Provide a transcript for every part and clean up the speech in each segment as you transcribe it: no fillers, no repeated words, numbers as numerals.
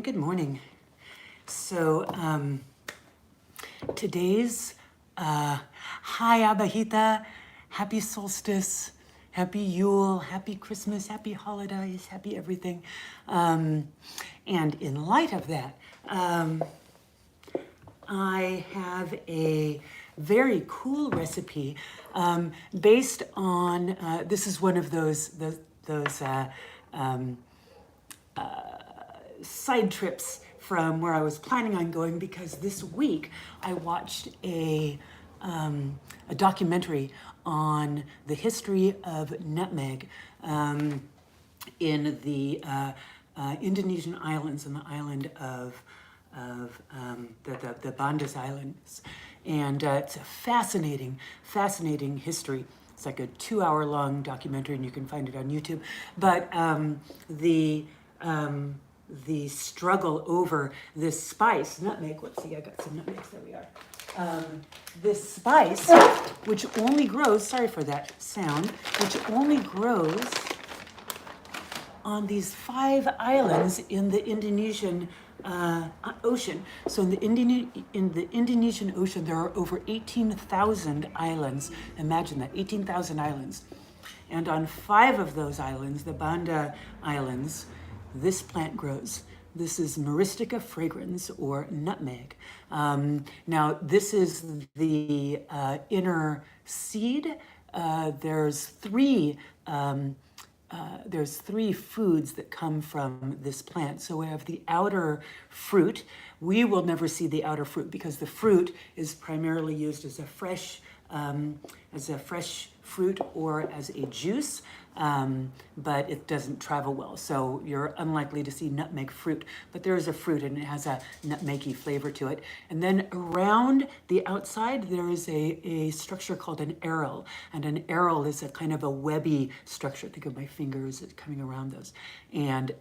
good morning. So today's Hi Abahita, happy solstice, happy Yule, happy Christmas, happy holidays, happy everything. And in light of that, I have a very cool recipe based on, this is one of those side trips from where I was planning on going, because this week I watched a documentary on the history of nutmeg in the Indonesian islands, and the island of the Bandas Islands. And it's a fascinating history. It's like a 2-hour-long documentary, and you can find it on YouTube. But the struggle over this spice, nutmeg. Let's see, I got some nutmegs. There we are. This spice, which only grows, sorry for that sound, which only grows on these 5 islands in the Indonesian ocean. So in the Indonesian ocean, there are over 18,000 islands. Imagine that, 18,000 islands. And on 5 of those islands, the Banda Islands, this plant grows. This is Myristica fragrans, or nutmeg. Now, this is the inner seed. There's 3 foods that come from this plant. So we have the outer fruit. We will never see the outer fruit because the fruit is primarily used as a fresh fruit or as a juice, but it doesn't travel well. So you're unlikely to see nutmeg fruit, but there is a fruit and it has a nutmeggy flavor to it. And then around the outside, there is a structure called an aril. And an aril is a kind of a webby structure. Think of my fingers coming around those. And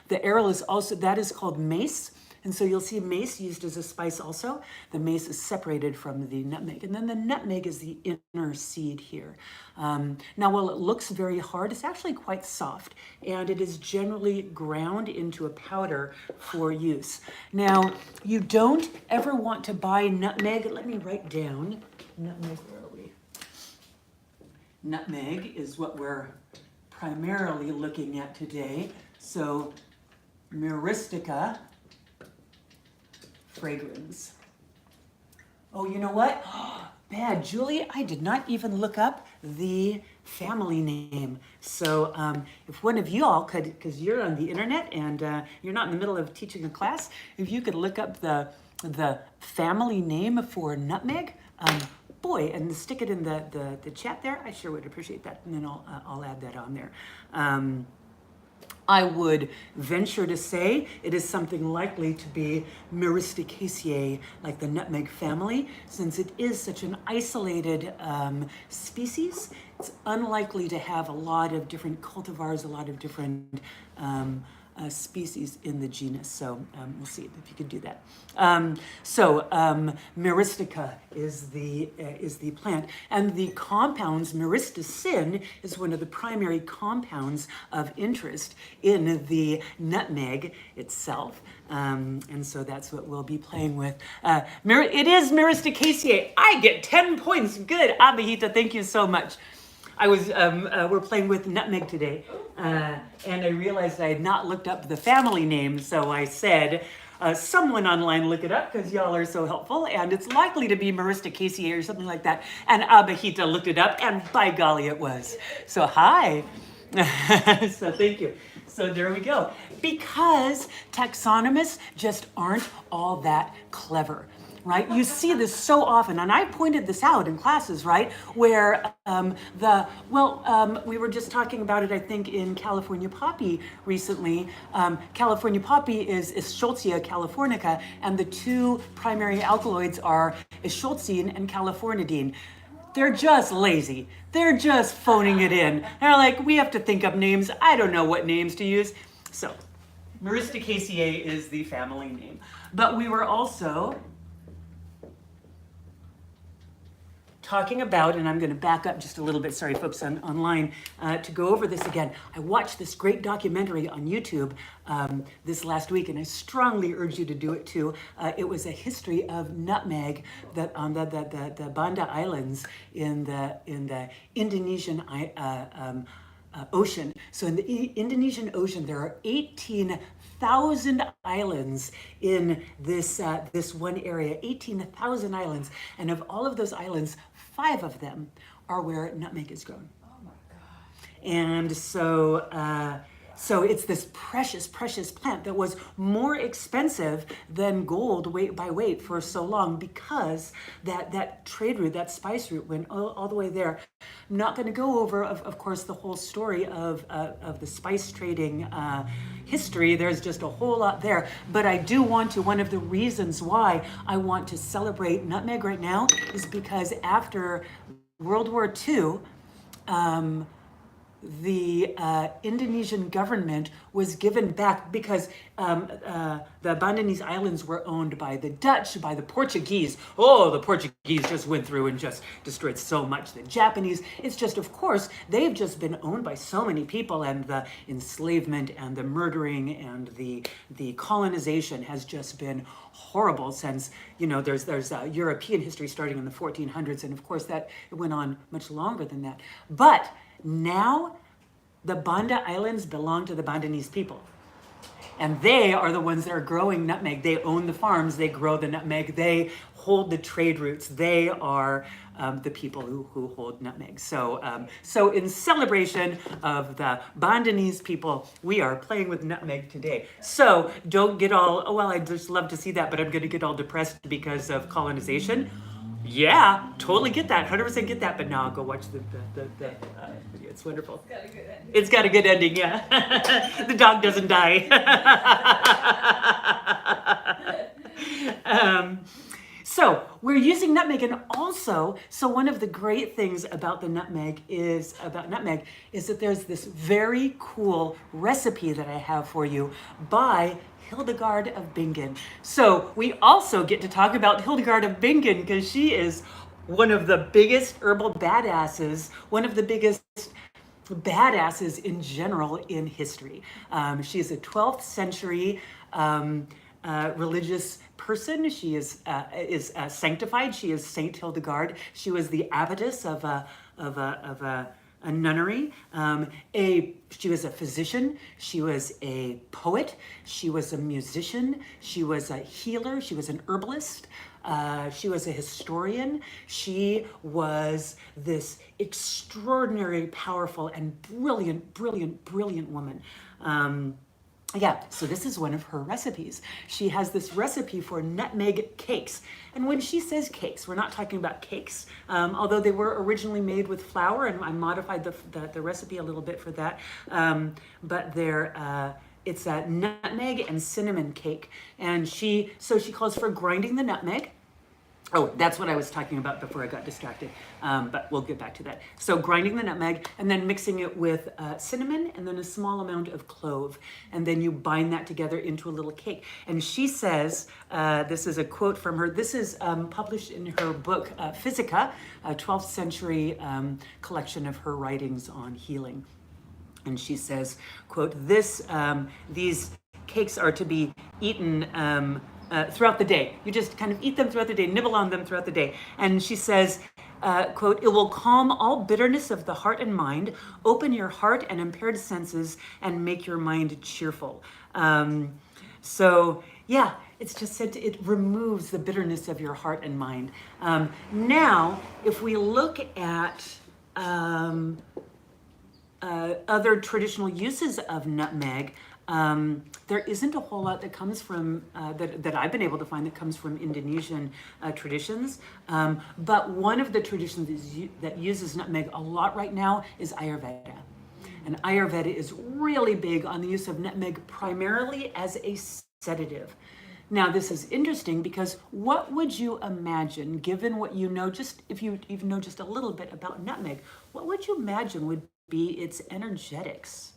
the aril is also, that is called mace. And so you'll see mace used as a spice also. The mace is separated from the nutmeg. And then the nutmeg is the inner seed here. Now, while it looks very hard, it's actually quite soft. And it is generally ground into a powder for use. Now, you don't ever want to buy nutmeg. Let me write down nutmeg. Where are we? Nutmeg is what we're primarily looking at today. So, Myristica fragrans. Oh, you know what? Bad, Julie, I did not even look up the family name. So if one of you all could, because you're on the internet and you're not in the middle of teaching a class, if you could look up the family name for nutmeg, boy, and stick it in the chat there, I sure would appreciate that. And then I'll add that on there. I would venture to say it is something likely to be Myristicaceae, like the nutmeg family, since it is such an isolated species. It's unlikely to have a lot of different cultivars, a lot of different species in the genus. So we'll see if you can do that. Myristica is the plant, and the compounds, myristicin is one of the primary compounds of interest in the nutmeg itself. And so that's what we'll be playing with. It is Myristicaceae. I get 10 points. Good, Abahita, thank you so much. We're playing with nutmeg today, and I realized I had not looked up the family name, so I said, someone online look it up, because y'all are so helpful, and it's likely to be Myristicaceae or something like that, and Abahita looked it up, and by golly, it was. So hi. So thank you. So there we go. Because taxonomists just aren't all that clever. Right? You see this so often, and I pointed this out in classes, right? Where we were just talking about it, I think, in California poppy recently. California poppy is Eschscholzia californica, and the 2 primary alkaloids are eschscholzine and californidine. They're just lazy. They're just phoning it in. They're like, we have to think up names. I don't know what names to use. So, Myristicaceae is the family name. But we were also talking about, and I'm going to back up just a little bit, sorry folks online, to go over this again. I watched this great documentary on YouTube this last week, and I strongly urge you to do it too. It was a history of nutmeg that on the Banda Islands in the Indonesian Ocean. So in the Indonesian Ocean, there are 18,000 islands in this one area, 18,000 islands. And of all of those islands, 5 of them are where nutmeg is grown. Oh my gosh. And so it's this precious, precious plant that was more expensive than gold weight by weight for so long because that trade route, that spice route went all the way there. I'm not going to go over, of course, the whole story of the spice trading history. There's just a whole lot there. But I do want to, one of the reasons why I want to celebrate nutmeg right now is because after World War II, the Indonesian government was given back because the Bandanese Islands were owned by the Dutch, by the Portuguese. Oh, the Portuguese just went through and just destroyed so much. The Japanese, it's just, of course, they've just been owned by so many people, and the enslavement and the murdering and the colonization has just been horrible since, there's European history starting in the 1400s, and of course that went on much longer than that. But now, the Banda Islands belong to the Bandanese people. And they are the ones that are growing nutmeg. They own the farms, they grow the nutmeg, they hold the trade routes. They are the people who hold nutmeg. So in celebration of the Bandanese people, we are playing with nutmeg today. So don't get all, well, I'd just love to see that, but I'm going to get all depressed because of colonization. Yeah, totally get that, 100% get that, but now I'll go watch the video. It's wonderful. It's got a good ending, yeah. The dog doesn't die. So we're using nutmeg, and also, so one of the great things about nutmeg is that there's this very cool recipe that I have for you by Hildegarde of Bingen. So we also get to talk about Hildegarde of Bingen because she is one of the biggest herbal badasses, one of the biggest badasses in general in history. She is a 12th century religious person. She is sanctified. She is Saint Hildegarde. She was the abbess of a nunnery. She was a physician. She was a poet. She was a musician. She was a healer. She was an herbalist. She was a historian. She was this extraordinary, powerful, and brilliant woman. Yeah, so this is one of her recipes. She has this recipe for nutmeg cakes. And when she says cakes, we're not talking about cakes, although they were originally made with flour, and I modified the recipe a little bit for that. But it's a nutmeg and cinnamon cake. And she calls for grinding the nutmeg. Oh, that's what I was talking about before I got distracted, but we'll get back to that. So grinding the nutmeg and then mixing it with cinnamon and then a small amount of clove. And then you bind that together into a little cake. And she says, this is a quote from her, this is published in her book, Physica, a 12th century collection of her writings on healing. And she says, quote, these cakes are to be eaten throughout the day. You just kind of eat them throughout the day, nibble on them throughout the day. And she says, quote, it will calm all bitterness of the heart and mind, open your heart and impaired senses, and make your mind cheerful. So yeah, it's just said it removes the bitterness of your heart and mind. Now, if we look at other traditional uses of nutmeg, there isn't a whole lot that comes from, that I've been able to find that comes from Indonesian traditions. But one of the traditions that uses nutmeg a lot right now is Ayurveda. And Ayurveda is really big on the use of nutmeg primarily as a sedative. Now, this is interesting because what would you imagine, given what you know, just if you even know just a little bit about nutmeg, what would you imagine would be its energetics?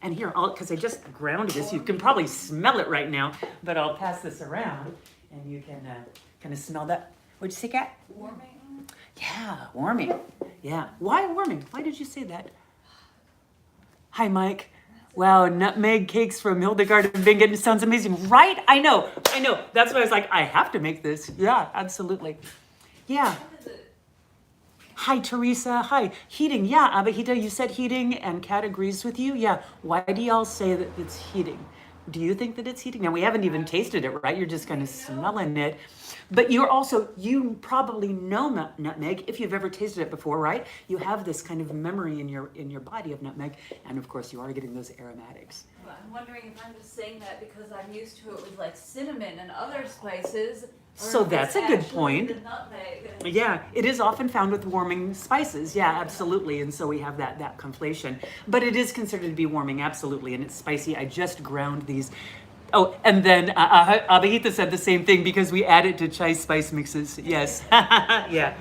And here, because I just ground this, you can probably smell it right now, but I'll pass this around and you can kind of smell that. What'd you say, Kat? Warming. Yeah, warming. Yeah. Why warming? Why did you say that? Hi, Mike. Wow, nutmeg cakes from Hildegarde of Bingen. Sounds amazing, right? I know. That's why I was like, I have to make this. Yeah, absolutely. Yeah. Hi, Teresa. Hi. Heating. Yeah, Abahita, you said heating, and Kat agrees with you. Yeah. Why do y'all say that it's heating? Do you think that it's heating? Now, we haven't even tasted it, right? You're just kind of smelling it. But you probably know nutmeg if you've ever tasted it before, right? You have this kind of memory in your body of nutmeg. And of course, you are getting those aromatics. Well, I'm wondering if I'm just saying that because I'm used to it with like cinnamon and other spices. So that's a good point. Yeah, it is often found with warming spices. Yeah, absolutely. And so we have that conflation. But it is considered to be warming, absolutely. And it's spicy. I just ground these. Oh, and then Abahita said the same thing because we add it to chai spice mixes. Yes. Yeah.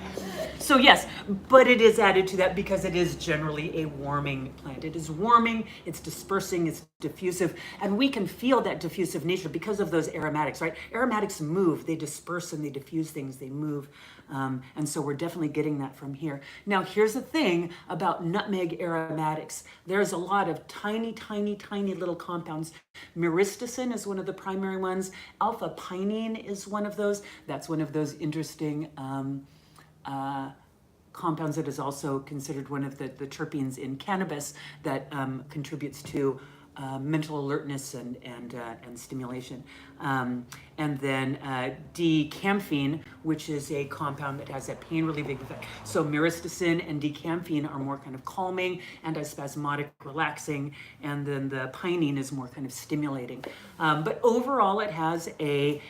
So yes, but it is added to that because it is generally a warming plant. It is warming, it's dispersing, it's diffusive, and we can feel that diffusive nature because of those aromatics, right? Aromatics move, they disperse and they diffuse things, they move. And so we're definitely getting that from here. Now, here's the thing about nutmeg aromatics. There's a lot of tiny little compounds. Myristicin is one of the primary ones. Alpha pinene is one of those. That's one of those interesting compounds that is also considered one of the terpenes in cannabis that contributes to mental alertness and stimulation. And then D-camphene, which is a compound that has a pain relieving effect. So myristicin and D-camphene are more kind of calming, antispasmodic, relaxing, and then the pinene is more kind of stimulating. But overall, it has a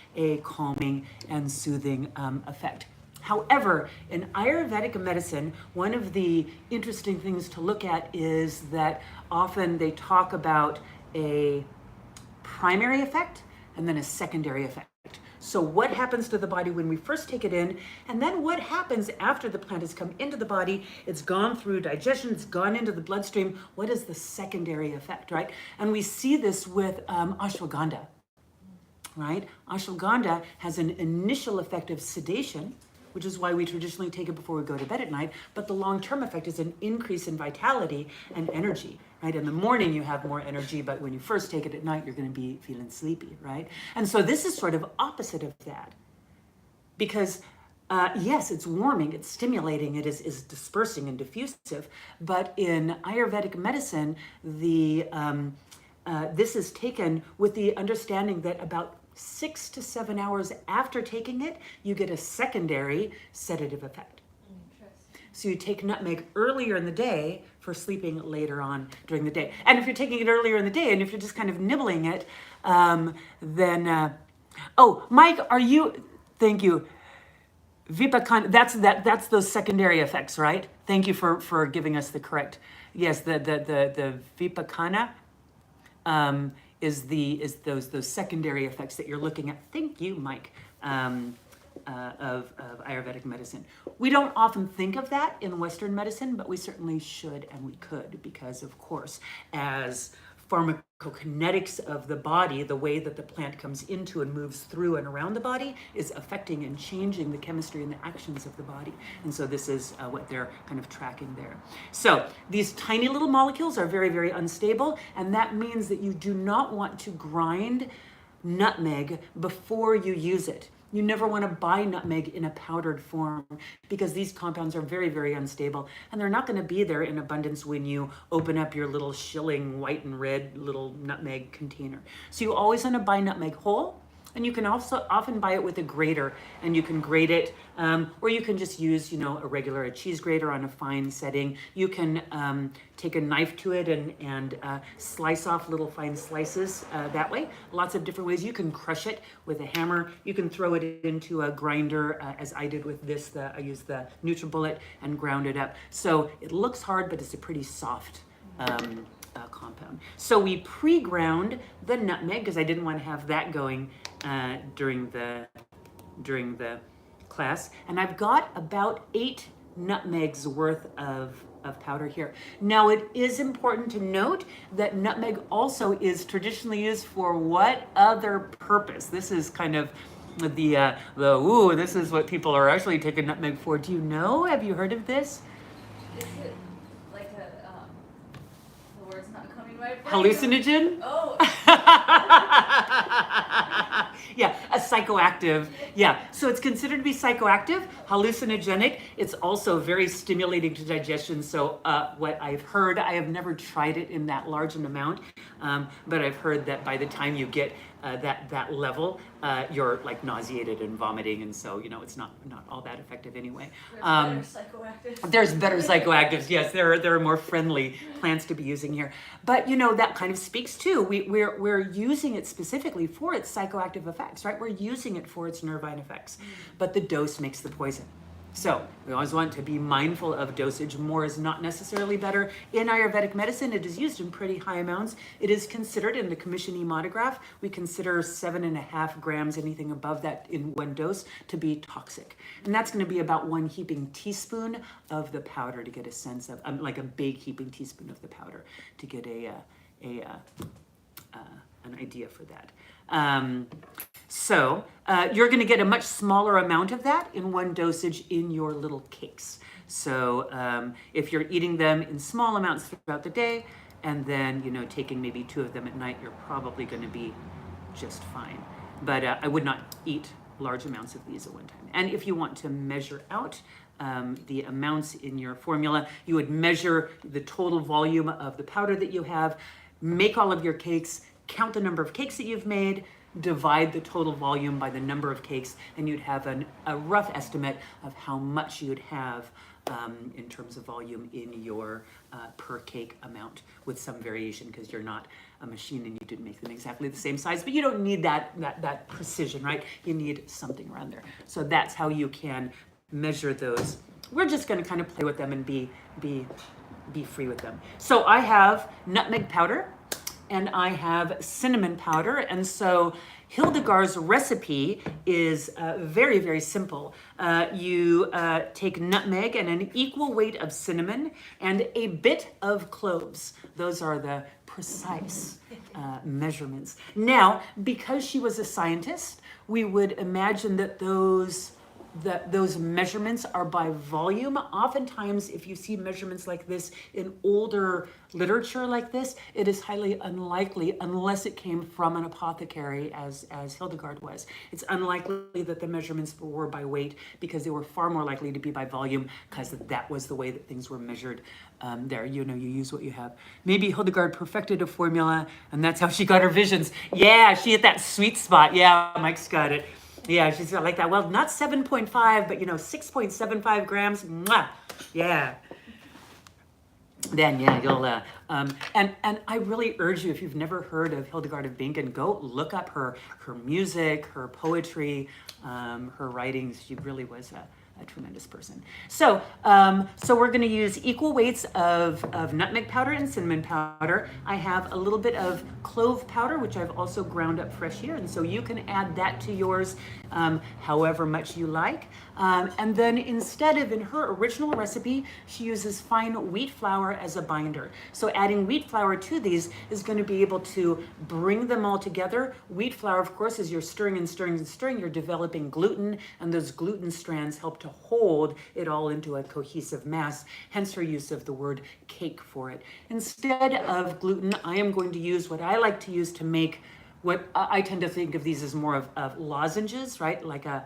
calming and soothing effect. However, in Ayurvedic medicine, one of the interesting things to look at is that often they talk about a primary effect and then a secondary effect. So what happens to the body when we first take it in, and then what happens after the plant has come into the body, it's gone through digestion, it's gone into the bloodstream, what is the secondary effect, right? And we see this with ashwagandha, right? Ashwagandha has an initial effect of sedation, which is why we traditionally take it before we go to bed at night. But the long-term effect is an increase in vitality and energy, right? In the morning, you have more energy, but when you first take it at night, you're going to be feeling sleepy, right? And so this is sort of opposite of that. Because, yes, it's warming, it's stimulating, it is dispersing and diffusive. But in Ayurvedic medicine, this is taken with the understanding that about 6 to 7 hours after taking it, you get a secondary sedative effect. So you take nutmeg earlier in the day for sleeping later on during the day. And if you're taking it earlier in the day, and if you're just kind of nibbling it, then, oh, Mike, thank you. Vipakana, that's those secondary effects, right? Thank you for giving us the correct. Yes, the Vipakana, is those secondary effects that you're looking at. Thank you, Mike, of Ayurvedic medicine. We don't often think of that in Western medicine, but we certainly should and we could, because of course, as pharmacokinetics of the body, the way that the plant comes into and moves through and around the body is affecting and changing the chemistry and the actions of the body. And so this is what they're kind of tracking there. So these tiny little molecules are very, very unstable, and that means that you do not want to grind nutmeg before you use it. You never want to buy nutmeg in a powdered form because these compounds are very, very unstable, and they're not going to be there in abundance when you open up your little shilling white and red little nutmeg container. So you always want to buy nutmeg whole, and you can also often buy it with a grater, and you can grate it, or you can just use, a cheese grater on a fine setting. You can take a knife to it and slice off little fine slices that way. Lots of different ways. You can crush it with a hammer. You can throw it into a grinder, as I did with this. I used the NutriBullet and ground it up. So it looks hard, but it's a pretty soft compound. So we pre-ground the nutmeg because I didn't want to have that going during the class. And I've got about 8 nutmegs worth of powder here. Now it is important to note that nutmeg also is traditionally used for what other purpose? This is kind of ooh, this is what people are actually taking nutmeg for. Do you know? Have you heard of this? Is it like the word's not coming right? Hallucinogen? Oh. Yeah, a psychoactive. Yeah, so it's considered to be psychoactive, hallucinogenic. It's also very stimulating to digestion. So what I've heard, I have never tried it in that large an amount, but I've heard that by the time you get that level, you're like nauseated and vomiting, and so it's not all that effective anyway. There's better psychoactives. Yes, there are more friendly plants to be using here. But that kind of speaks to we're using it specifically for its psychoactive effects, right? We're using it for its nervine effects, but the dose makes the poison. So we always want to be mindful of dosage. More is not necessarily better. In Ayurvedic medicine, it is used in pretty high amounts. It is considered in the Commission Hematograph, we consider 7.5 grams, anything above that in one dose, to be toxic. And that's going to be about 1 heaping teaspoon of the powder to get a sense of, like a big heaping teaspoon of the powder to get an idea for that. So you're going to get a much smaller amount of that in one dosage in your little cakes. So if you're eating them in small amounts throughout the day, and then taking maybe 2 of them at night, you're probably going to be just fine. But I would not eat large amounts of these at one time. And if you want to measure out the amounts in your formula, you would measure the total volume of the powder that you have, make all of your cakes, count the number of cakes that you've made, divide the total volume by the number of cakes, and you'd have a rough estimate of how much you'd have in terms of volume in your per cake amount, with some variation because you're not a machine and you didn't make them exactly the same size, but you don't need that precision, right? You need something around there. So that's how you can measure those. We're just going to kind of play with them and be free with them. So I have nutmeg powder, and I have cinnamon powder. And so Hildegarde's recipe is very, very simple. You take nutmeg and an equal weight of cinnamon and a bit of cloves. Those are the precise measurements. Now, because she was a scientist, we would imagine that those measurements are by volume. Oftentimes, if you see measurements like this in older literature like this, it is highly unlikely, unless it came from an apothecary as Hildegarde was. It's unlikely that the measurements were by weight, because they were far more likely to be by volume, because that was the way that things were measured there. You use what you have. Maybe Hildegarde perfected a formula, and that's how she got her visions. Yeah, she hit that sweet spot. Yeah, Mike's got it. Yeah, she's got like that. Well, not 7.5, but 6.75 grams. Mwah! Yeah. Then you'll and I really urge you, if you've never heard of Hildegarde of Bingen, go look up her music, her poetry, her writings. She really was a tremendous person. So we're going to use equal weights of nutmeg powder and cinnamon powder. I have a little bit of clove powder, which I've also ground up fresh here, and so you can add that to yours however much you like. And then instead of, in her original recipe, she uses fine wheat flour as a binder. So adding wheat flour to these is going to be able to bring them all together. Wheat flour, of course, as you're stirring and stirring and stirring, you're developing gluten, and those gluten strands help to hold it all into a cohesive mass, hence her use of the word cake for it. Instead of gluten, I am going to use what I like to use to make what I tend to think of these as more of lozenges, right? Like a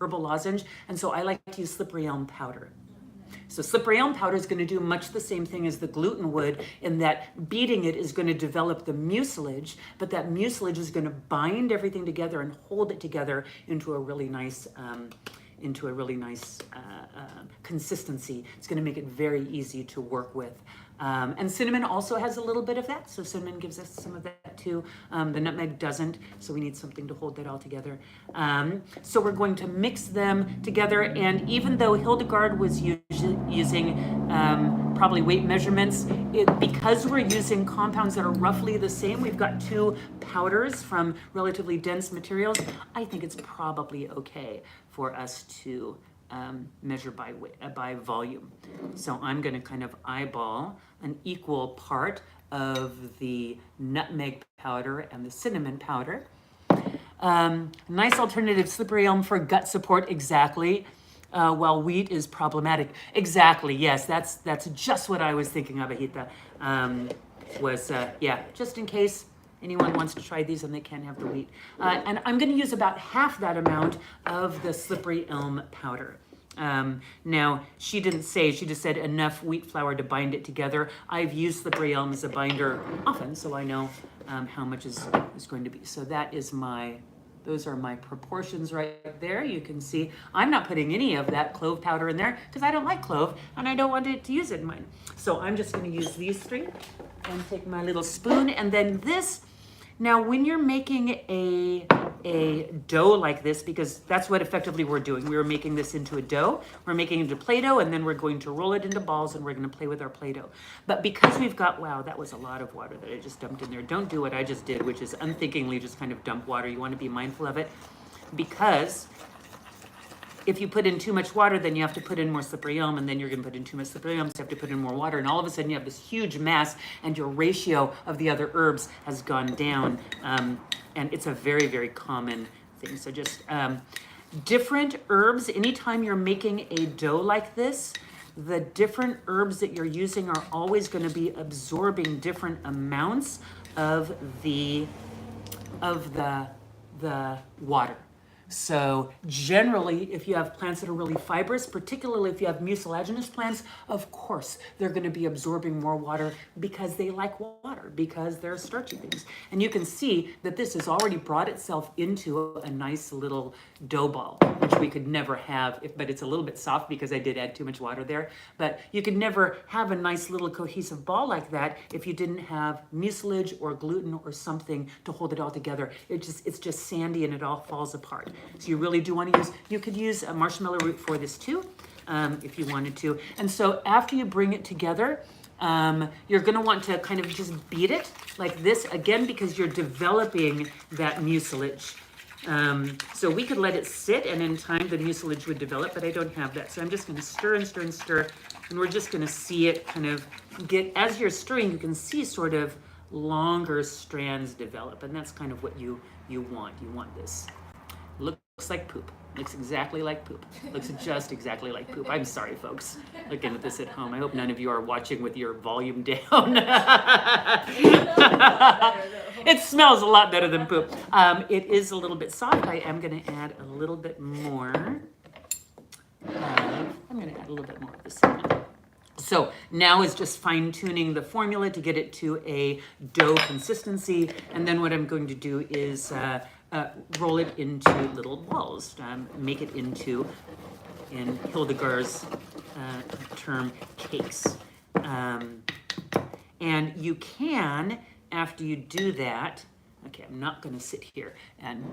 herbal lozenge. And so I like to use slippery elm powder. So slippery elm powder is going to do much the same thing as the gluten would, in that beating it is going to develop the mucilage, but that mucilage is going to bind everything together and hold it together into a really nice consistency. It's going to make it very easy to work with. And cinnamon also has a little bit of that, so cinnamon gives us some of that too. The nutmeg doesn't, so we need something to hold that all together. So we're going to mix them together, and even though Hildegarde was using probably weight measurements, because we're using compounds that are roughly the same, we've got 2 powders from relatively dense materials, I think it's probably okay for us to measure by volume. So I'm going to kind of eyeball an equal part of the nutmeg powder and the cinnamon powder. Nice alternative, slippery elm for gut support, exactly. While wheat is problematic. Exactly, yes, that's just what I was thinking of, Ahita. Yeah, just in case anyone wants to try these and they can't have the wheat. And I'm gonna use about half that amount of the slippery elm powder. Now, she didn't say, she just said enough wheat flour to bind it together. I've used slippery elm as a binder often, so I know how much is going to be. So that is those are my proportions right there. You can see I'm not putting any of that clove powder in there because I don't like clove and I don't want to use it in mine. So I'm just going to use these three and take my little spoon, and then this. Now, when you're making a dough like this, because that's what effectively we're doing. We were making this into a dough. We're making it into Play-Doh, and then we're going to roll it into balls, and we're going to play with our Play-Doh. But because we've got, wow, that was a lot of water that I just dumped in there. Don't do what I just did, which is unthinkingly just kind of dump water. You want to be mindful of it, because if you put in too much water, then you have to put in more slippery elm, and then you're going to put in too much slippery elm, so you have to put in more water, and all of a sudden you have this huge mass, and your ratio of the other herbs has gone down, and it's a very, very common thing. So just different herbs, anytime you're making a dough like this, the different herbs that you're using are always going to be absorbing different amounts of the water. So generally, if you have plants that are really fibrous, particularly if you have mucilaginous plants, of course, they're going to be absorbing more water because they like water, because they're starchy things. And you can see that this has already brought itself into a nice little dough ball, which we could never have, but it's a little bit soft because I did add too much water there. But you could never have a nice little cohesive ball like that if you didn't have mucilage or gluten or something to hold it all together. It's just sandy and it all falls apart. So you really do want to you could use a marshmallow root for this too, if you wanted to. And so after you bring it together, you're going to want to kind of just beat it like this, again, because you're developing that mucilage. So we could let it sit, and in time the mucilage would develop, but I don't have that. So I'm just going to stir and stir and stir, and we're just going to see it kind of get, as you're stirring, you can see sort of longer strands develop, and that's kind of what you want. You want this. Looks like poop. Looks exactly like poop. Looks just exactly like poop. I'm sorry, folks, looking at this at home. I hope none of you are watching with your volume down. It smells a lot better than poop. It is a little bit soft. I am going to add a little bit more. I'm going to add a little bit more of this. So now is just fine-tuning the formula to get it to a dough consistency. And then what I'm going to do is roll it into little balls, make it into, in Hildegarde's term, cakes. And you can, after you do that, okay, I'm not going to sit here and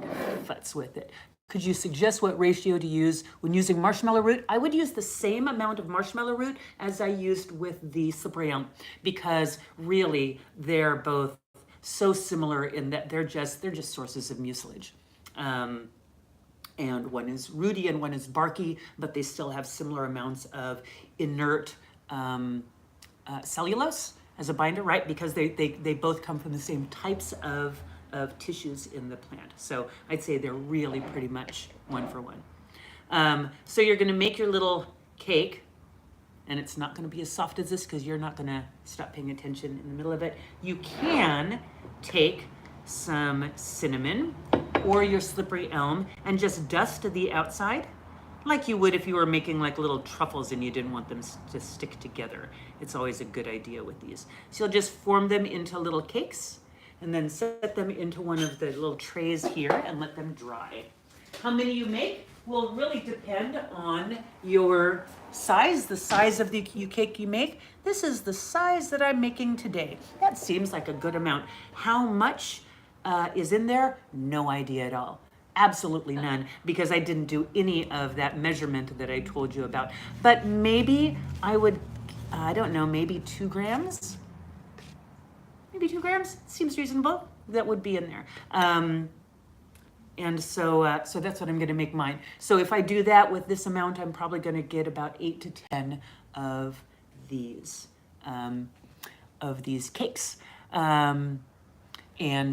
futz with it. Could you suggest what ratio to use when using marshmallow root? I would use the same amount of marshmallow root as I used with the slippery elm, because really they're both so similar in that they're just sources of mucilage. And one is rooty and one is barky, but they still have similar amounts of inert cellulose as a binder, right? Because they both come from the same types of tissues in the plant. So I'd say they're really pretty much one for one. So you're gonna make your little cake, and it's not gonna be as soft as this because you're not gonna stop paying attention in the middle of it. You can take some cinnamon or your slippery elm and just dust the outside like you would if you were making like little truffles and you didn't want them to stick together. It's always a good idea with these. So you'll just form them into little cakes and then set them into one of the little trays here and let them dry. How many you make will really depend on your size, the size of the cake you make. This is the size that I'm making today. That seems like a good amount. How much is in there? No idea at all. Absolutely none, because I didn't do any of that measurement that I told you about. But maybe I would, I don't know, maybe 2 grams? Maybe 2 grams? Seems reasonable. That would be in there. And so that's what I'm going to make mine. So if I do that with this amount, I'm probably going to get about 8 to 10 of these cakes. And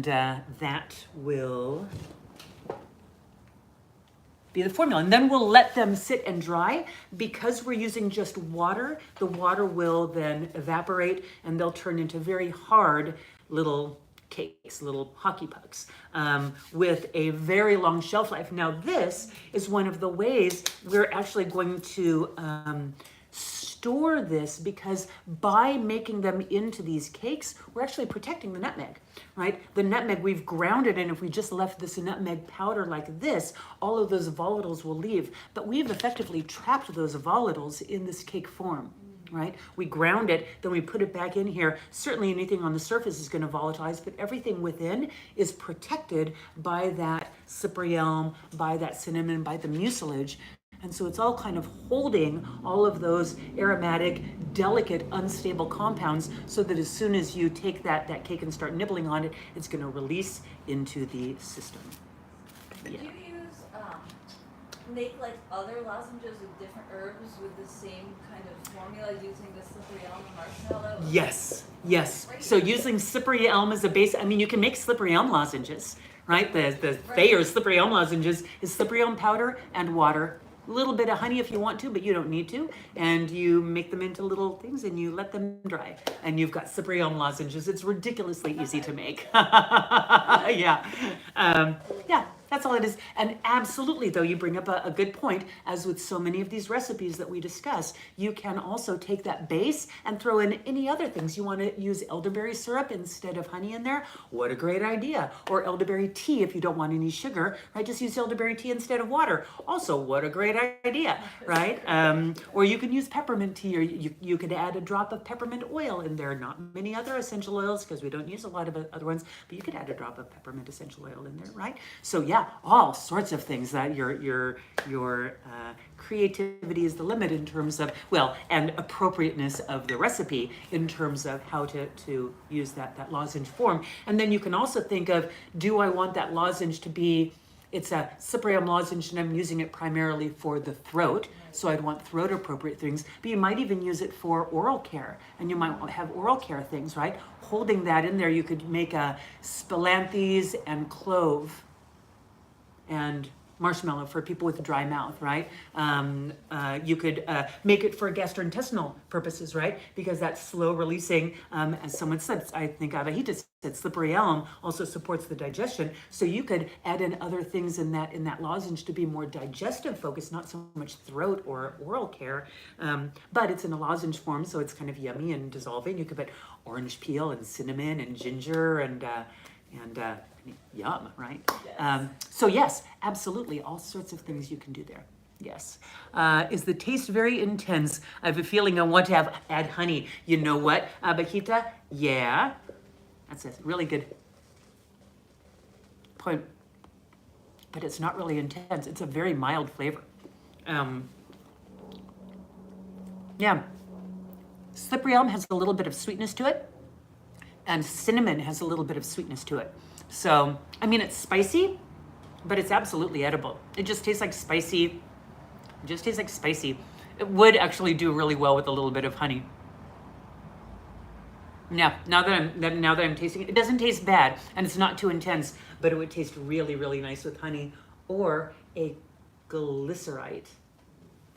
that will be the formula. And then we'll let them sit and dry. Because we're using just water, the water will then evaporate and they'll turn into very hard little cakes, little hockey pucks, with a very long shelf life. Now, this is one of the ways we're actually going to store this, because by making them into these cakes, we're actually protecting the nutmeg, right? The nutmeg, we've ground it, and if we just left this nutmeg powder like this, all of those volatiles will leave. But we've effectively trapped those volatiles in this cake form, right? We ground it, then we put it back in here. Certainly anything on the surface is going to volatilize, but everything within is protected by that cyprium, by that cinnamon, by the mucilage. And so it's all kind of holding all of those aromatic, delicate, unstable compounds, so that as soon as you take that cake and start nibbling on it, it's going to release into the system. Do you make like other lozenges with different herbs with the same kind of formula using the slippery elm and marshmallow? Yes. So using slippery elm as a base, I mean, you can make slippery elm lozenges, right? The Thayer slippery elm lozenges is slippery elm powder and water. A little bit of honey if you want to, but you don't need to. And you make them into little things and you let them dry. And you've got slippery elm lozenges. It's ridiculously easy to make. Yeah. That's all it is. And absolutely, though, you bring up a good point. As with so many of these recipes that we discuss, you can also take that base and throw in any other things. You want to use elderberry syrup instead of honey in there? What a great idea. Or elderberry tea if you don't want any sugar, right? Just use elderberry tea instead of water. Also, what a great idea, right? Or you can use peppermint tea, or you could add a drop of peppermint oil in there. Not many other essential oils, because we don't use a lot of other ones, but you could add a drop of peppermint essential oil in there, right? So yeah, all sorts of things. That your creativity is the limit in terms of, well, and appropriateness of the recipe in terms of how to use that lozenge form. And then you can also think of, do I want that lozenge to be, it's a cyprium lozenge and I'm using it primarily for the throat, so I'd want throat appropriate things, but you might even use it for oral care, and you might have oral care things, right? Holding that in there, you could make a spilanthes and clove and marshmallow for people with dry mouth, right? You could make it for gastrointestinal purposes, right? Because that's slow releasing, as someone said, I think Abahita said, slippery elm also supports the digestion. So you could add in other things in that lozenge to be more digestive focused, not so much throat or oral care. But it's in a lozenge form, so it's kind of yummy and dissolving. You could put orange peel and cinnamon and ginger and yum, right? Yes. So yes, absolutely, all sorts of things you can do there. Yes. Is the taste very intense? I have a feeling I want to add honey. You know what, Abahita? Yeah, that's a really good point. But it's not really intense. It's a very mild flavor. Yeah. Slippery elm has a little bit of sweetness to it, and cinnamon has a little bit of sweetness to it. So, I mean, it's spicy, but it's absolutely edible. It just tastes like spicy. It just tastes like spicy. It would actually do really well with a little bit of honey. Yeah, now that I'm tasting it, it doesn't taste bad, and it's not too intense, but it would taste really, really nice with honey or a glycerite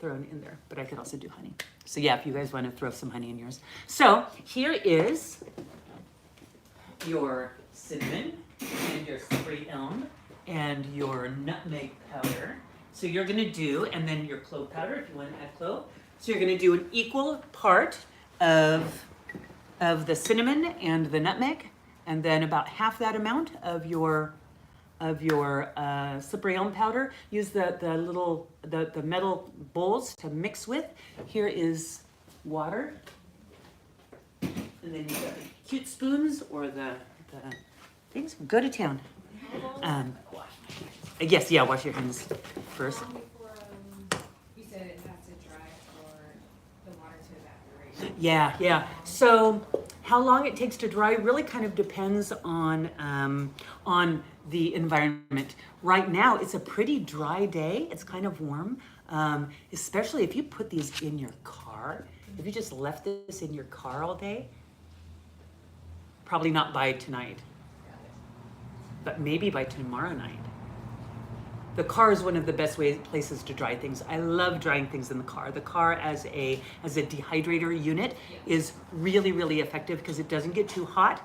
thrown in there. But I could also do honey. So yeah, if you guys want to throw some honey in yours. So here is your cinnamon and your slippery elm and your nutmeg powder. So you're going to do, and then your clove powder if you want to add clove. So you're going to do an equal part of the cinnamon and the nutmeg, and then about half that amount of your slippery elm powder. Use the metal bowls to mix with. Here is water, and then you've got the cute spoons or the things. Go to town. Yes, yeah, wash your hands first. How long before, you said it has to dry for the water to evaporate? Yeah. So how long it takes to dry really kind of depends on the environment. Right now, it's a pretty dry day. It's kind of warm, especially if you put these in your car. If you just left this in your car all day, probably not by tonight, but maybe by tomorrow night. the car is one of the best places to dry things. I love drying things in the car. The car as a dehydrator unit is really, really effective because it doesn't get too hot.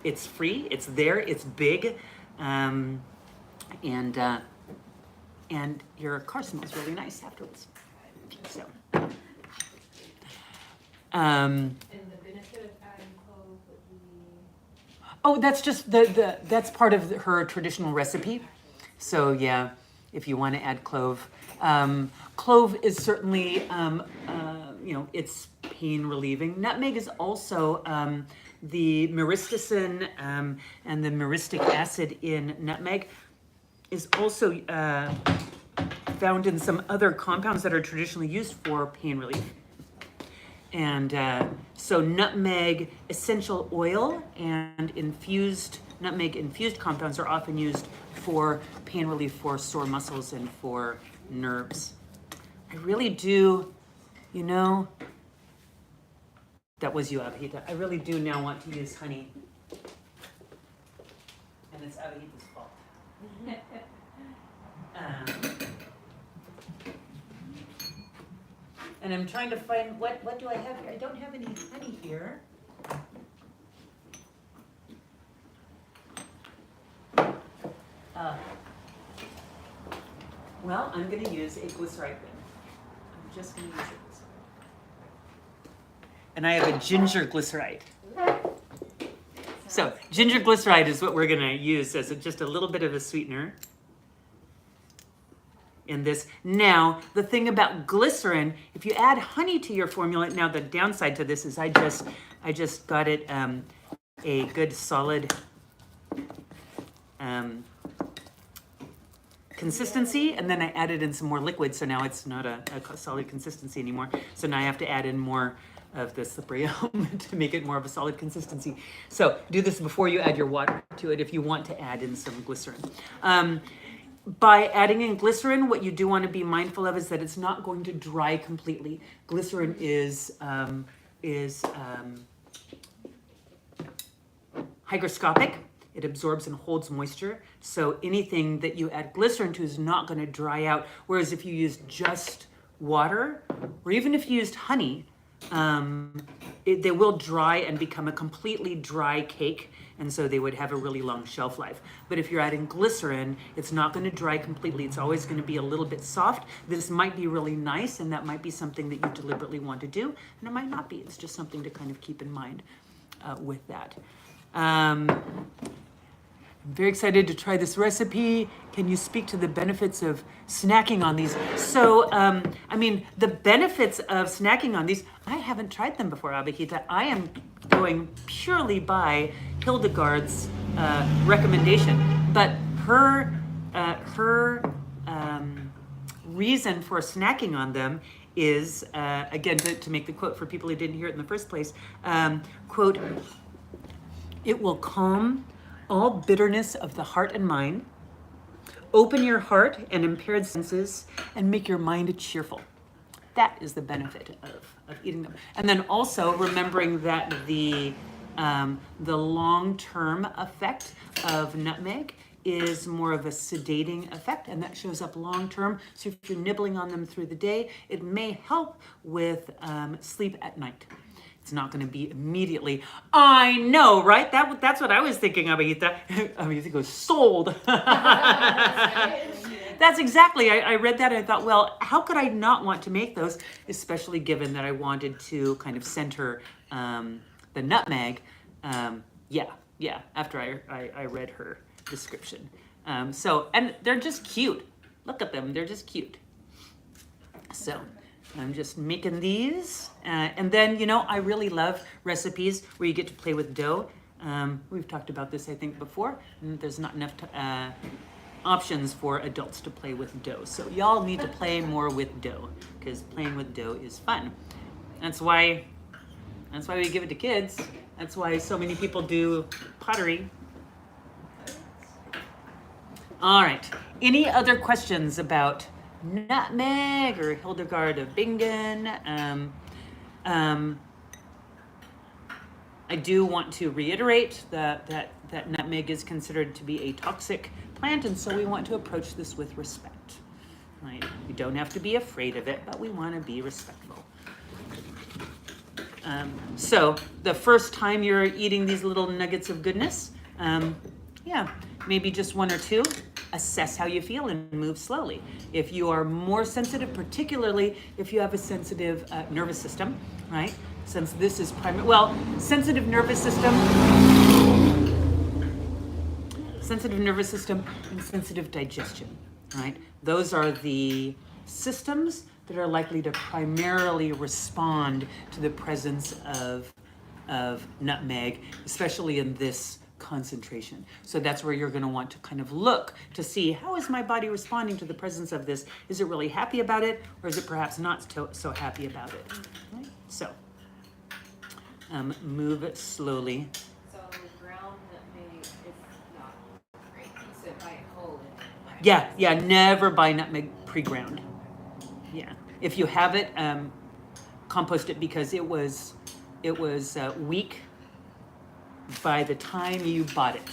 It's free, it's there, it's big, and your car smells really nice afterwards. So. And the benefit of adding clove would be. Oh, that's just that's part of her traditional recipe. So yeah, if you want to add clove, clove is certainly it's pain relieving. Nutmeg is also the myristicin and the myristic acid in nutmeg is also found in some other compounds that are traditionally used for pain relief. And so nutmeg essential oil and nutmeg infused compounds are often used for pain relief for sore muscles and for nerves. I really do, that was you, Abhita. I really do now want to use honey. And it's Abhita's fault. And I'm trying to find, what do I have here? I don't have any honey here. Well, I'm going to use a glycerite bin. I'm just going to use a glycerite. And I have a ginger glycerite. So ginger glycerite is what we're going to use as just a little bit of a sweetener in this. Now, the thing about glycerin, if you add honey to your formula, now the downside to this is I just got it a good solid consistency, and then I added in some more liquid, so now it's not a solid consistency anymore. So now I have to add in more of the slippery to make it more of a solid consistency. So do this before you add your water to it if you want to add in some glycerin. By adding in glycerin, what you do want to be mindful of is that it's not going to dry completely. Glycerin is hygroscopic. It absorbs and holds moisture. So anything that you add glycerin to is not going to dry out. Whereas if you use just water, or even if you used honey, they will dry and become a completely dry cake. And so they would have a really long shelf life. But if you're adding glycerin, it's not going to dry completely. It's always going to be a little bit soft. This might be really nice, and that might be something that you deliberately want to do. And it might not be. It's just something to kind of keep in mind with that. I'm very excited to try this recipe. Can you speak to the benefits of snacking on these? So, the benefits of snacking on these, I haven't tried them before, Abhita. I am going purely by Hildegarde's recommendation. But her reason for snacking on them is, again, to make the quote for people who didn't hear it in the first place, quote, "It will calm all bitterness of the heart and mind, open your heart and impaired senses, and make your mind cheerful." That is the benefit of eating them. And then also remembering that the long-term effect of nutmeg is more of a sedating effect, and that shows up long-term. So if you're nibbling on them through the day, it may help with sleep at night. It's not going to be immediately. I know, right? That's what I was thinking, Abhita. Abhita goes, sold. That's exactly. I read that and I thought, well, how could I not want to make those, especially given that I wanted to kind of center the nutmeg. After I read her description. And they're just cute. Look at them. They're just cute. So I'm just making these. And then, I really love recipes where you get to play with dough. We've talked about this, I think, before. And there's not enough options for adults to play with dough. So y'all need to play more with dough, because playing with dough is fun. That's why we give it to kids. That's why so many people do pottery. All right. Any other questions about nutmeg or Hildegarde of Bingen? I do want to reiterate that nutmeg is considered to be a toxic plant, and so we want to approach this with respect. Right? We don't have to be afraid of it, but we want to be respectful. So the first time you're eating these little nuggets of goodness, yeah, maybe just one or two, assess how you feel and move slowly. If you are more sensitive, particularly if you have a sensitive nervous system, right? Since this is sensitive nervous system and sensitive digestion, right? Those are the systems that are likely to primarily respond to the presence of nutmeg, especially in this concentration. So that's where you're going to want to kind of look to see, how is my body responding to the presence of this? Is it really happy about it, or is it perhaps not so happy about it? Right? So move it slowly. So ground nutmeg is not great. You said buy it whole. Yeah, never buy nutmeg pre-ground. Yeah, if you have it, compost it, because it was weak by the time you bought it.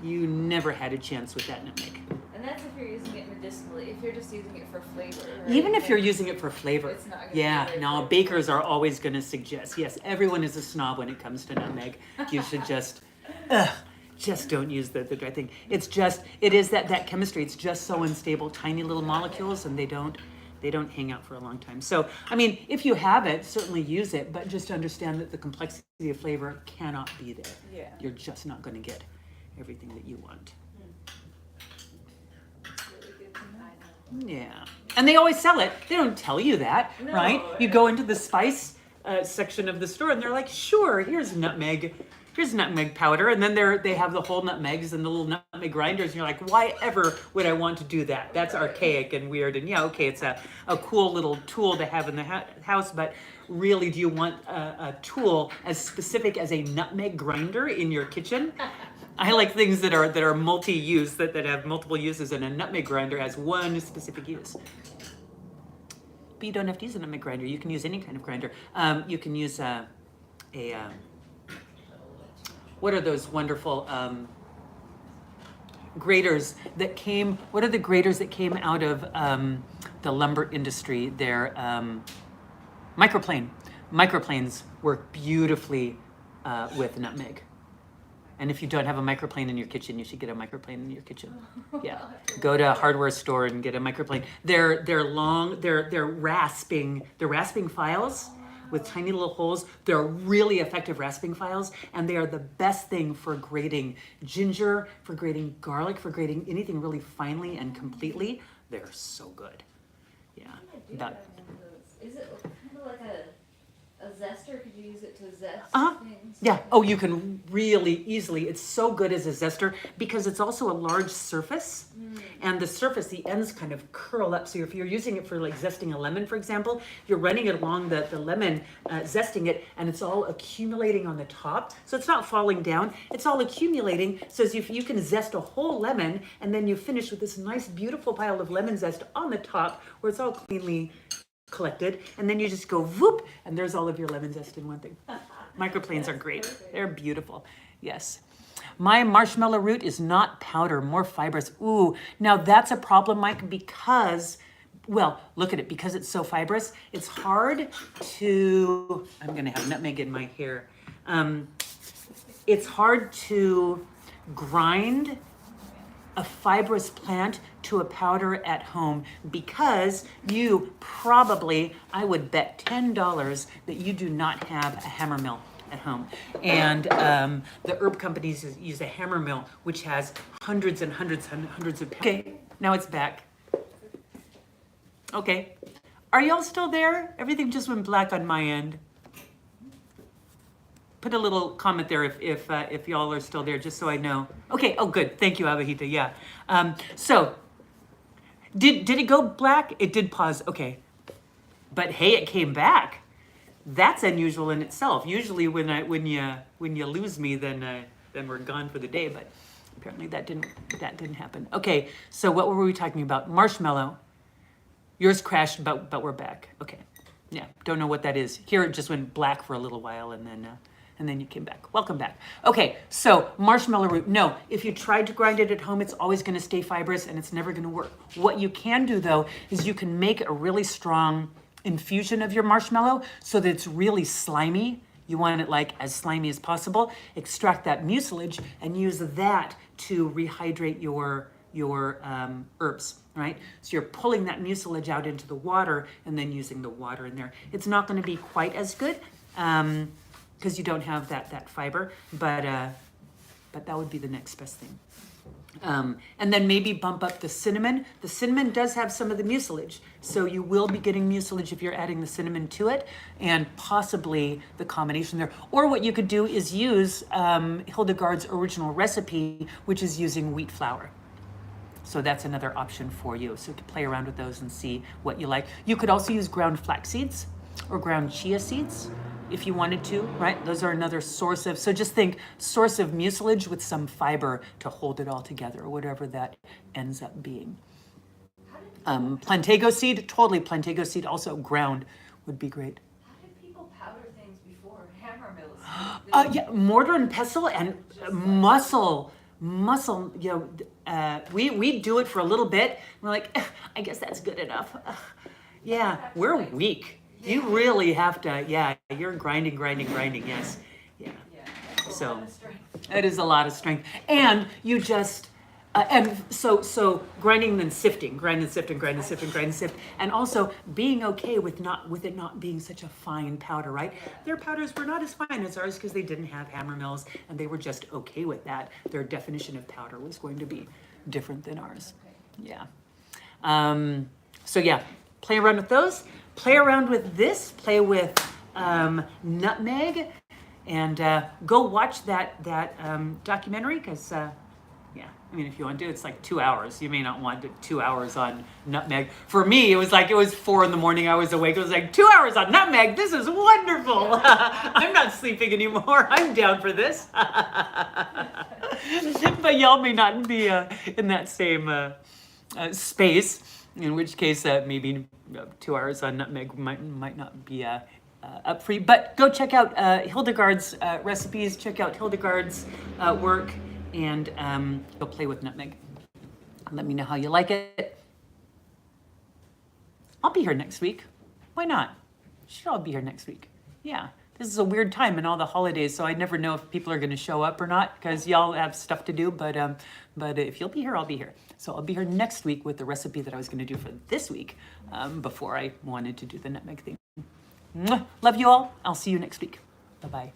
You never had a chance with that nutmeg. And that's if you're using it medicinally. If you're just using it for flavor. Right? Even if you're using it for flavor. It's not gonna yeah, be no, bakers are always going to suggest, yes, everyone is a snob when it comes to nutmeg. You should just don't use the dry thing. It is that chemistry. It's just so unstable, tiny little molecules, and they don't hang out for a long time. So, I mean, if you have it, certainly use it, but just understand that the complexity of flavor cannot be there. Yeah. You're just not going to get everything that you want. It's really good to know. Yeah. And they always sell it. They don't tell you that, No. right? You go into the spice section of the store and they're like, sure, here's nutmeg powder, and then they have the whole nutmegs and the little nutmeg grinders, and you're like, why ever would I want to do that? That's archaic and weird, and yeah, okay, it's a cool little tool to have in the house, but really, do you want a tool as specific as a nutmeg grinder in your kitchen? I like things that are multi-use, that have multiple uses, and a nutmeg grinder has one specific use. But you don't have to use a nutmeg grinder. You can use any kind of grinder. You can use what are those wonderful graters that came? What are the graters that came out of the lumber industry? They're microplane. Microplanes work beautifully with nutmeg. And if you don't have a microplane in your kitchen, you should get a microplane in your kitchen. Yeah, go to a hardware store and get a microplane. They're long. They're rasping files with tiny little holes. They're really effective rasping files, and they are the best thing for grating ginger, for grating garlic, for grating anything really finely and completely. They're so good. Yeah. Is it kind of like a zester? Could you use it to zest things? Yeah. Oh, you can really easily. It's so good as a zester because it's also a large surface, and the surface, the ends kind of curl up. So if you're using it for like zesting a lemon, for example, you're running it along the lemon, zesting it, and it's all accumulating on the top. So it's not falling down. It's all accumulating. So as you can zest a whole lemon, and then you finish with this nice, beautiful pile of lemon zest on the top where it's all cleanly collected, and then you just go whoop, and there's all of your lemon zest in one thing. Microplanes are great. Perfect. They're beautiful. Yes. My marshmallow root is not powder, more fibrous. Ooh, now that's a problem, Mike, because, well, look at it, because it's so fibrous, it's hard to, I'm going to have nutmeg in my hair. It's hard to grind a fibrous plant to a powder at home because you probably, I would bet $10 that you do not have a hammer mill at home. And the herb companies use a hammer mill, which has hundreds and hundreds and hundreds of pounds. Okay, now it's back. Okay, are y'all still there? Everything just went black on my end. Put a little comment there if y'all are still there, just so I know. Okay, oh good, thank you, Abahita, yeah. So, did it go black? It did pause, okay. But hey, it came back. That's unusual in itself. Usually when you lose me, then we're gone for the day, but apparently that didn't happen. Okay, so what were we talking about? Marshmallow. Yours crashed, but we're back. Okay, yeah, don't know what that is. Here it just went black for a little while, and then And then you came back. Welcome back. Okay, so marshmallow root. No, if you tried to grind it at home, it's always going to stay fibrous and it's never going to work. What you can do though is you can make a really strong infusion of your marshmallow so that it's really slimy. You want it like as slimy as possible. Extract that mucilage and use that to rehydrate your herbs, right? So you're pulling that mucilage out into the water and then using the water in there. It's not going to be quite as good because you don't have that fiber, but that would be the next best thing. And then maybe bump up the cinnamon. The cinnamon does have some of the mucilage, so you will be getting mucilage if you're adding the cinnamon to it, and possibly the combination there. Or what you could do is use Hildegarde's original recipe, which is using wheat flour. So that's another option for you. So to play around with those and see what you like. You could also use ground flax seeds or ground chia seeds if you wanted to, right? Those are another source of, so just think source of mucilage with some fiber to hold it all together, or whatever that ends up being. Plantago seed, totally plantago seed, also ground would be great. How did people powder things before? Hammer mills. Yeah, mortar and pestle and muscle, you know, we do it for a little bit. We're like, I guess that's good enough. Yeah, we're weak. You really have to, yeah, you're grinding, yes. Yeah. So it is a lot of strength. And you just, and so grinding and sifting, grind and sift. And also being okay with it not being such a fine powder, right? Their powders were not as fine as ours because they didn't have hammer mills and they were just okay with that. Their definition of powder was going to be different than ours. Yeah. So yeah, play around with those. Play around with this. Play with nutmeg, and go watch that documentary because yeah, I mean, if you want to do it, it's like 2 hours. You may not want to 2 hours on nutmeg. For me, it was 4 a.m. I was awake. It was like 2 hours on nutmeg. This is wonderful. I'm not sleeping anymore. I'm down for this. But y'all may not be in that same space. In which case, maybe 2 hours on nutmeg might not be up for you. But go check out Hildegarde's recipes. Check out Hildegarde's work, and go play with nutmeg. Let me know how you like it. I'll be here next week. Why not? Sure, I'll be here next week. Yeah. This is a weird time and all the holidays, so I never know if people are going to show up or not because y'all have stuff to do. But if you'll be here, I'll be here. So I'll be here next week with the recipe that I was going to do for this week before I wanted to do the nutmeg thing. Mwah. Love you all. I'll see you next week. Bye-bye.